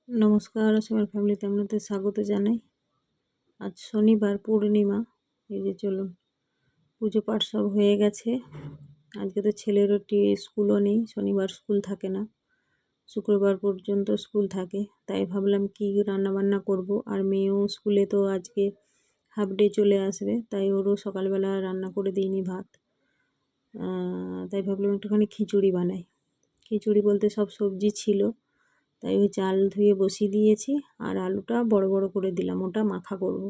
নমস্কার, আমার ফ্যামিলিতে আপনাদের স্বাগত জানাই। আজ শনিবার পূর্ণিমা। এই যে চলুন, পুজো পাঠ সব হয়ে গেছে। আজকে তো ছেলেরও স্কুলও নেই, শনিবার স্কুল থাকে না, শুক্রবার পর্যন্ত স্কুল থাকে। তাই ভাবলাম কি রান্নাবান্না করব। আর মেয়েও স্কুলে তো আজকে হাফ ডে চলে আসবে, তাই ওরও সকালবেলা রান্না করে দিইনি ভাত। তাই ভাবলাম একটুখানি খিচুড়ি বানাই। খিচুড়ি বলতে সব সবজি ছিল, তাই ওই চাল ধুয়ে বসিয়ে দিয়েছি। আর আলুটা বড় বড় করে দিলাম, ওটা মাখা করব।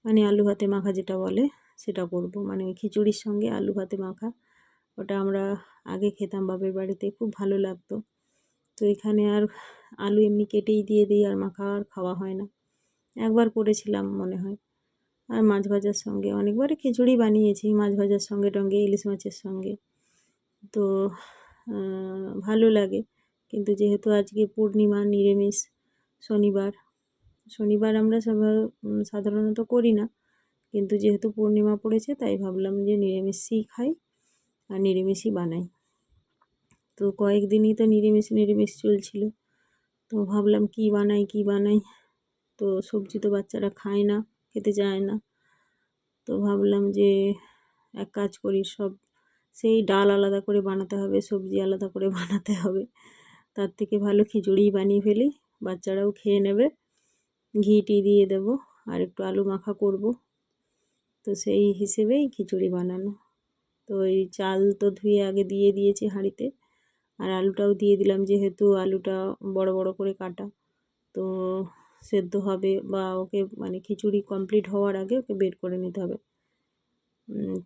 মানে আলু ভাতে মাখা যেটা বলে সেটা করব, মানে ওই খিচুড়ির সঙ্গে আলু ভাতে মাখা। ওটা আমরা আগে খেতাম বাপের বাড়িতে, খুব ভালো লাগতো। তো এখানে আর আলু এমনি কেটেই দিয়ে দিই, আর মাখা আর খাওয়া হয় না। একবার করেছিলাম মনে হয়। আর মাছ ভাজার সঙ্গে অনেকবারই খিচুড়ি বানিয়েছি, মাছ ভাজার সঙ্গে টঙ্গে ইলিশ মাছের সঙ্গে। তো ভালো লাগে। কিন্তু যেহেতু আজকে পূর্ণিমা, নিরামিষ, শনিবার শনিবার আমরা সাধারণত করি না, কিন্তু যেহেতু পূর্ণিমা পড়েছে তাই ভাবলাম যে নিরামিষই খাই আর নিরামিষই বানাই। তো কয়েকদিনই তো নিরামিষ চলছিল। তো ভাবলাম কি বানাই। তো সবজি তো বাচ্চারা খায় না, খেতে চায় না। তো ভাবলাম যে এক কাজ করি, সব সেই ডাল আলাদা করে বানাতে হবে, সবজি আলাদা করে বানাতে হবে। তার থেকে ভালো খিচুড়িই বানিয়ে ফেলি, বাচ্চারাও খেয়ে নেবে। ঘি টি দিয়ে দেবো, আর একটু আলু মাখা করব। তো সেই হিসেবেই খিচুড়ি বানানো। তো এই চাল তো ধুয়ে আগে দিয়ে দিয়েছি হাঁড়িতে, আর আলুটাও দিয়ে দিলাম, যেহেতু আলুটা বড় বড় করে কাটা। তো সেদ্ধ হবে বা ওকে মানে খিচুড়ি কমপ্লিট হওয়ার আগে ওকে বের করে নিতে হবে।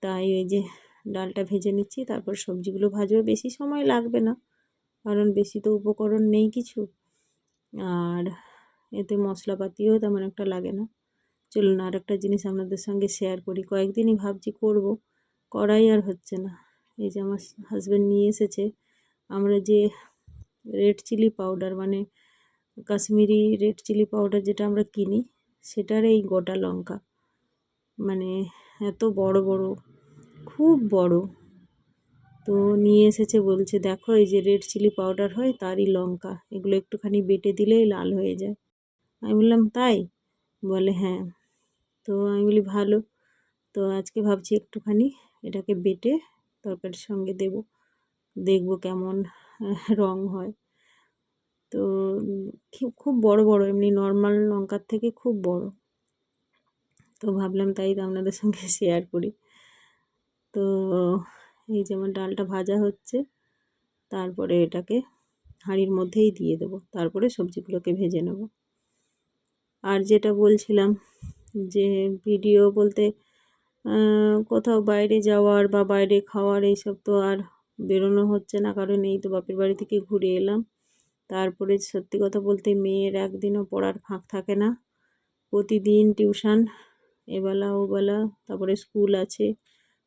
তাই এই যে ডালটা ভেজে নিচ্ছি, তারপর সবজিগুলো ভাজবো। বেশি সময় লাগবে না, কারণ বেশি তো উপকরণ নেই কিছু, আর এতে মশলাপাতিও তেমন একটা লাগে না। চলুন আর একটা জিনিস আপনাদের সঙ্গে শেয়ার করি। কয়েকদিনই ভাবছি করব, করাই আর হচ্ছে না। এই যে আমার হাজব্যান্ড নিয়ে এসেছে, আমরা যে রেড চিলি পাউডার, মানে কাশ্মীরি রেড চিলি পাউডার যেটা আমরা কিনি, সেটার এই গোটা লঙ্কা, মানে এত বড় বড়, খুব বড়। তো নিয়ে এসেছে, বলছে দেখো এই যে রেড চিলি পাউডার হয় তারই লঙ্কা, এগুলো একটুখানি বেটে দিলেই লাল হয়ে যায়। আমি বললাম তাই? বলে হ্যাঁ। তো আমি বলি ভালো। তো আজকে ভাবছি একটুখানি এটাকে বেটে তরকারির সঙ্গে দেব, দেখবো কেমন রং হয়। তো খুব বড় বড়, এমনি নর্মাল লঙ্কার থেকে খুব বড়। তো ভাবলাম তাই আপনাদের সঙ্গে শেয়ার করি। তো এই যেমন ডালটা ভাজা হচ্ছে, তারপরে এটাকে হাঁড়ির মধ্যেই দিয়ে দেবো, তারপরে সবজিগুলোকে ভেজে নেব। আর যেটা বলছিলাম, যে ভিডিও বলতে কোথাও বাইরে যাওয়ার বা বাইরে খাওয়ার এইসব তো আর বেরোনো হচ্ছে না, কারণ এই তো বাপের বাড়ি থেকে ঘুরে এলাম। তারপরে সত্যি কথা বলতে মেয়ের একদিনও পড়ার ফাঁক থাকে না, প্রতিদিন টিউশন, এবেলা ওবেলা, তারপরে স্কুল আছে,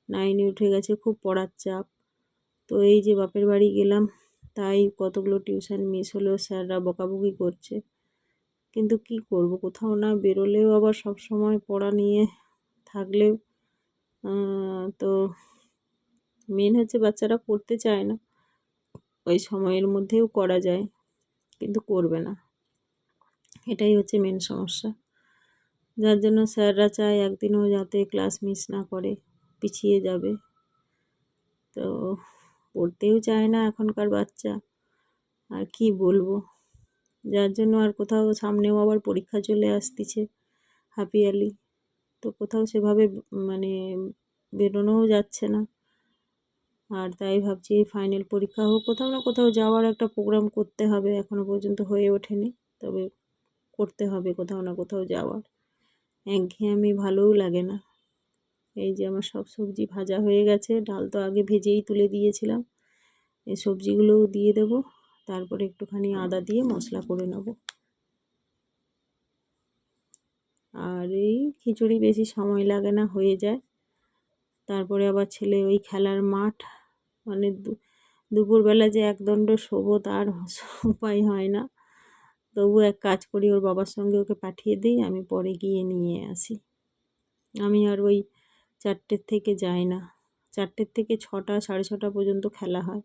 9-এ উঠে গেছে, খুব পড়ার চাপ। তো এই যে বাপের বাড়ি গেলাম, তাই কতগুলো টিউশন মিস হলো, স্যাররা বকাবকি করছে। কিন্তু কি করব, কোথাও না বেরোলেও আবার সব সময় পড়া নিয়ে থাকলেও তো মেন হচ্ছে বাচ্চারা করতে চায় না। ওই সময়ের মধ্যেও করা যায়, কিন্তু করবে না, এটাই হচ্ছে মেন সমস্যা। যার জন্য স্যাররা চায় একদিনও যাতে ক্লাস মিস না করে, পিছিয়ে যাবে। তো পড়তেও চায় না এখনকার বাচ্চা, আর কি বলবো। যার জন্য আর কোথাও, সামনেও আবার পরীক্ষা চলে আসতেছে হাফ ইয়ারলি, তো কোথাও সেভাবে মানে বেরোনোও যাচ্ছে না। আর তাই ভাবছি ফাইনাল পরীক্ষা হোক, কোথাও না কোথাও যাওয়ার একটা প্রোগ্রাম করতে হবে। এখনও পর্যন্ত হয়ে ওঠেনি, তবে করতে হবে কোথাও না কোথাও যাওয়ার। একঘেয়েমি ভালোও লাগে না। এই যে আমার সব সবজি ভাজা হয়ে গেছে, ডাল তো আগে ভেজেই তুলে দিয়েছিলাম। এই সবজিগুলোও দিয়ে দেব, তারপরে একটুখানি আদা দিয়ে মশলা করে নেব। আর এই খিচুড়ি বেশি সময় লাগে না, হয়ে যায়। তারপরে আবার ছেলে ওই খেলার মাঠ, মানে দুপুরবেলা যে একদণ্ড শোবো তার উপায় হয় না। তবু এক কাজ করি, ওর বাবার সঙ্গে ওকে পাঠিয়ে দিই, আমি পরে গিয়ে নিয়ে আসি। আমি আর ওই 4টের থেকে যাই না, 4টের থেকে 6টা 6:30 পর্যন্ত খেলা হয়।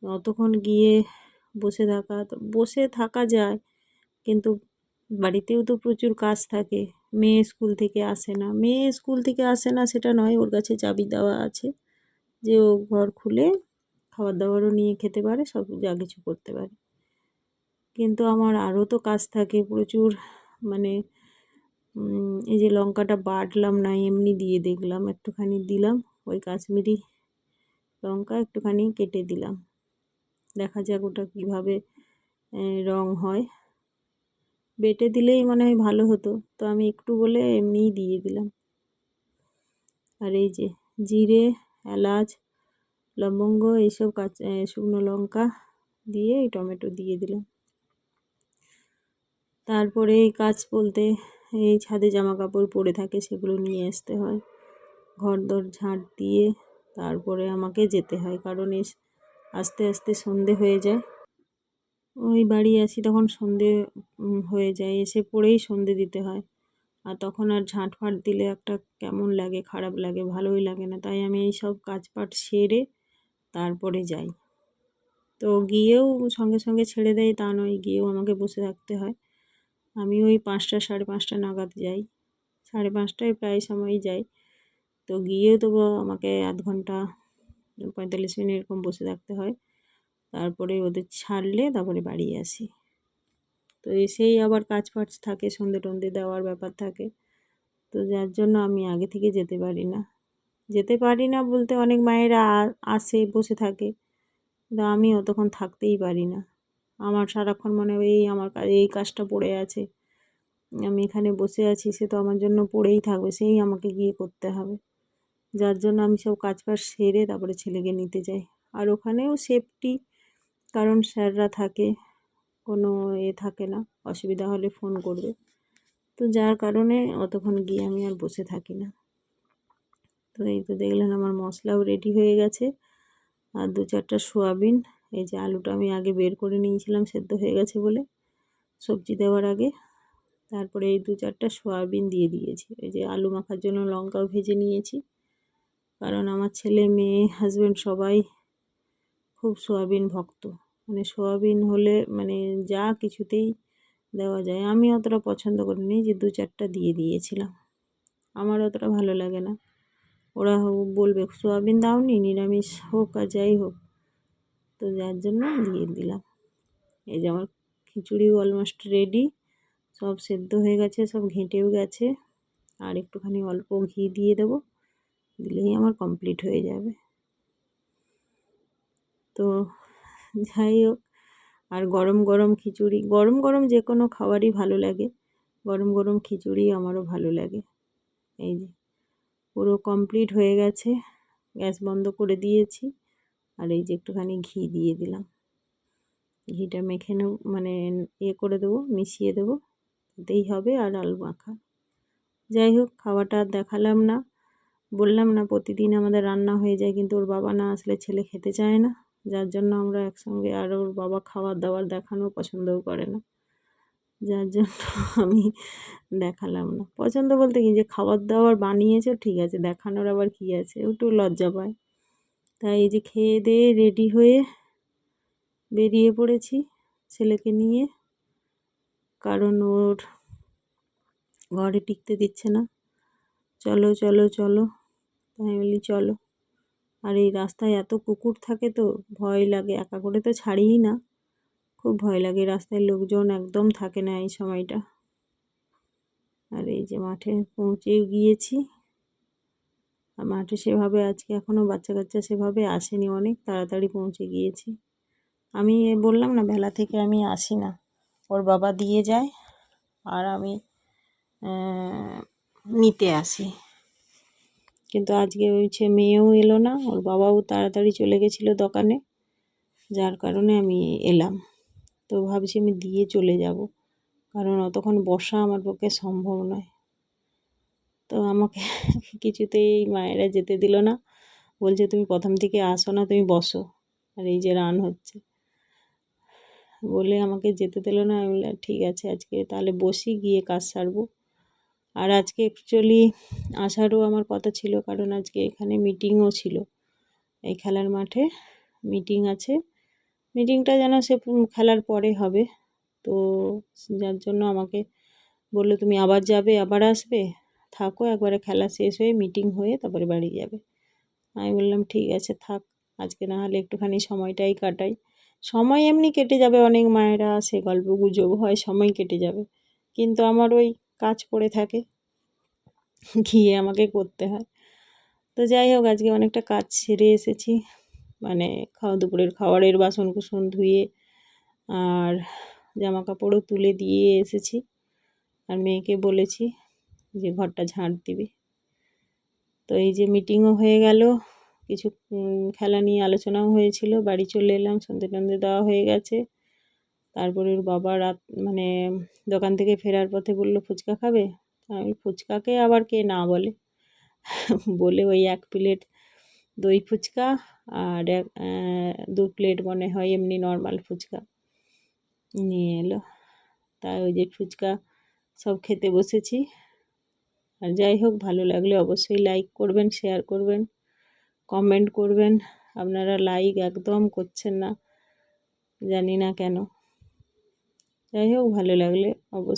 অতক্ষণ গিয়ে বসে থাকা যায়, কিন্তু বাড়িতেও তো প্রচুর কাজ থাকে। মেয়ে স্কুল থেকে আসে না, সেটা নয়, ওর কাছে চাবি দেওয়া আছে যে ও ঘর খুলে খাবার দাবারও নিয়ে খেতে পারে, সব যা কিছু করতে পারে। কিন্তু আমার আরও তো কাজ থাকে প্রচুর। মানে এই যে লঙ্কাটা বাটলাম না, এমনি দিয়ে দেখলাম, একটুখানি দিলাম ওই কাশ্মীরি লঙ্কা, একটুখানি কেটে দিলাম, দেখা যাক ওটা কীভাবে রং হয়। বেটে দিলেই মনে হয় ভালো হতো, তো আমি একটু বলে এমনিই দিয়ে দিলাম। আর এই যে জিরে, এলাচ, লবঙ্গ, এইসব শুকনো লঙ্কা দিয়ে এই টমেটো দিয়ে দিলাম। তারপরে এই কাজ বলতে এই ছাদে জামা কাপড় পরে থাকে, সেগুলো নিয়ে আসতে হয়, ঘরদোর ঝাঁট দিয়ে তারপরে আমাকে যেতে হয়, কারণ আস্তে আস্তে সন্ধে হয়ে যায়। ওই বাড়ি আসি তখন সন্ধে হয়ে যায়, এসে পড়েই সন্ধে দিতে হয়। আর তখন আর ঝাঁট ফাট দিলে একটা কেমন লাগে, খারাপ লাগে, ভালোই লাগে না। তাই আমি এই সব কাজপাট সেরে তারপরে যাই। তো গিয়েও সঙ্গে সঙ্গে ছেড়ে দেয় তা নয়, গিয়েও আমাকে বসে থাকতে হয়। আমি ওই 5টা 5:30 নাগাদ যাই, 5:30টায় প্রায় সময়ই যাই। তো গিয়েও তবু আমাকে আধ ঘন্টা 45 মিনিট এরকম বসে থাকতে হয়। তারপরে ওদের ছাড়লে তারপরে বাড়ি আসি। তো এসেই আবার কাজ ফাজ থাকে, সন্ধে টন্ধে দেওয়ার ব্যাপার থাকে। তো যার জন্য আমি আগে থেকে যেতে পারি না বলতে অনেক মায়েরা আসে বসে থাকে, কিন্তু আমি অতক্ষণ থাকতেই পারি না। আমার সারাক্ষণ মনে হয় আমার এই কাজটা পড়ে আছে, আমি এখানে বসে আছি, সে তো আমার জন্য পড়েই থাকবে, সেই আমাকে গিয়ে করতে হবে। যার জন্য আমি সব কাজ বাজ সেরে তারপরে ছেলেকে নিতে যাই। আর ওখানেও সেফটি, কারণ স্যাররা থাকে, কোনো থাকে না, অসুবিধা হলে ফোন করবে। তো যার কারণে অতক্ষণ গিয়ে আমি আর বসে থাকি না। তো এই তো দেখলেন আমার মশলাও রেডি হয়ে গেছে, আর 2-4টা সোয়াবিন, এই যে আলুটা আমি আগে বের করে নিয়েছিলাম সেদ্ধ হয়ে গেছে বলে সবজি দেওয়ার আগে। তারপরে এই 2-4টা সোয়াবিন দিয়ে দিয়েছি। এই যে আলু মাখার জন্য লঙ্কাও ভেজে নিয়েছি, কারণ আমার ছেলে মেয়ে হাজব্যান্ড সবাই খুব সোয়াবিন ভক্ত। মানে সোয়াবিন হলে মানে যা কিছুতেই দেওয়া যায়। আমি অতটা পছন্দ করিনি, যে 2-4টা দিয়ে দিয়েছিলাম, আমার অতটা ভালো লাগে না। ওরা বলবে সোয়াবিন দাওনি, নিরামিষ হোক আর যাই হোক, তো যার জন্য দিয়ে দিলাম। এই যে আমার খিচুড়িও অলমোস্ট রেডি, সব সেদ্ধ হয়ে গেছে, সব ঘেঁটেও গেছে। আর একটুখানি অল্প ঘি দিয়ে দেবো, দিলেই আমার কমপ্লিট হয়ে যাবে। তো যাই হোক, আর গরম গরম খিচুড়ি, গরম গরম যে কোনো খাবারই ভালো লাগে, গরম গরম খিচুড়ি আমারও ভালো লাগে। এই যে পুরো কমপ্লিট হয়ে গেছে, গ্যাস বন্ধ করে দিয়েছি। আর এই যে একটুখানি ঘি দিয়ে দিলাম, ঘিটা মেখে নেব, মানে করে দেবো, মিশিয়ে দেবো, এতেই হবে। আর আলু মাখা, যাই হোক খাওয়াটা আর দেখালাম না। বললাম না প্রতিদিন আমাদের রান্না হয়ে যায়, কিন্তু ওর বাবা না আসলে ছেলে খেতে চায় না, যার জন্য আমরা একসঙ্গে, আর ওর বাবা খাবার দাবার দেখানো পছন্দও করে না, যার জন্য আমি দেখালাম না। পছন্দ বলতে কি, যে খাবার দাবার বানিয়েছো ঠিক আছে, দেখানোর আবার কী আছে, একটু লজ্জা পায়। তাই এই যে খেয়ে দিয়ে রেডি হয়ে বেরিয়ে পড়েছি ছেলেকে নিয়ে, কারণ ওর ঘরে টিকতে দিচ্ছে না। চলো চলো চলো, তাই বলি চলো। আর এই রাস্তায় এত কুকুর থাকে তো ভয় লাগে, একা করে তো ছাড়িই না, খুব ভয় লাগে। রাস্তায় লোকজন একদম থাকে না এই সময়টা। আর এই যে মাঠে পৌঁছে গিয়েছি, আর মাঠে সেভাবে আজকে এখনও বাচ্চা কাচ্চা সেভাবে আসেনি, অনেক তাড়াতাড়ি পৌঁছে গিয়েছি। আমি বললাম না বেলা থেকে আমি আসি না, ওর বাবা দিয়ে যায় আর আমি নিতে আসি। কিন্তু আজকে মেয়েও এলো না, ওর বাবাও তাড়াতাড়ি চলে গেছিলো দোকানে, যার কারণে আমি এলাম। তো ভাবছি আমি দিয়ে চলে যাব, কারণ অতক্ষণ বসা আমার পক্ষে সম্ভব নয়। তো আমাকে কিছুতেই মায়েরা যেতে দিল না, বলছে তুমি প্রথম থেকে আসো না, তুমি বসো, আর এই যে রান হচ্ছে বলে আমাকে যেতে দিল না। আমি বললাম ঠিক আছে আজকে তাহলে বসি, গিয়ে কাজ সারবো। আর আজকে অ্যাকচুয়ালি আসারও আমার কথা ছিল, কারণ আজকে এখানে মিটিংও ছিল, এই খেলার মাঠে মিটিং আছে। মিটিংটা যেন সে খেলার পরে হবে, তো যার জন্য আমাকে বললো তুমি আবার যাবে আবার আসবে, থাকো একবারে খেলা শেষ হয়ে মিটিং হয়ে তারপরে বাড়ি যাবে। আমি বললাম ঠিক আছে থাক, আজকে না হলে একটুখানি সময়টাই কাটাই। সময় এমনি কেটে যাবে, অনেক মায়েরা আসে, গল্প গুজব হয়, সময় কেটে যাবে, কিন্তু আমার ওই কাজ পড়ে থাকে, গিয়ে আমাকে করতে হয়। তো যাই হোক, আজকে অনেকটা কাজ সেরে এসেছি, মানে দুপুরের খাবারের বাসন কুসন ধুয়ে আর জামা কাপড়ও তুলে দিয়ে এসেছি। আর মেয়েকে বলেছি যে ঘরটা ঝাঁট দিবি। তো এই যে মিটিংও হয়ে গেল, কিছু খেলা নিয়ে আলোচনাও হয়েছিল, বাড়ি চলে এলাম, সন্ধে টন্ধে দেওয়া হয়ে গেছে। তারপরে ওর বাবা মানে দোকান থেকে ফেরার পথে বললো ফুচকা খাবে। আমি ফুচকাকে আবার কে না বলে, বলে ওই 1 প্লেট দই ফুচকা আর 2 প্লেট মনে হয় এমনি নর্মাল ফুচকা নিয়ে এলো। তাই ওই যে ফুচকা সব খেতে বসেছি। আর যাই হোক, ভালো লাগলে অবশ্যই লাইক করবেন, শেয়ার করবেন, কমেন্ট করবেন। আপনারা লাইক একদম করছেন না, জানি না কেন। যাই হোক, ভালো লাগলে অবশ্যই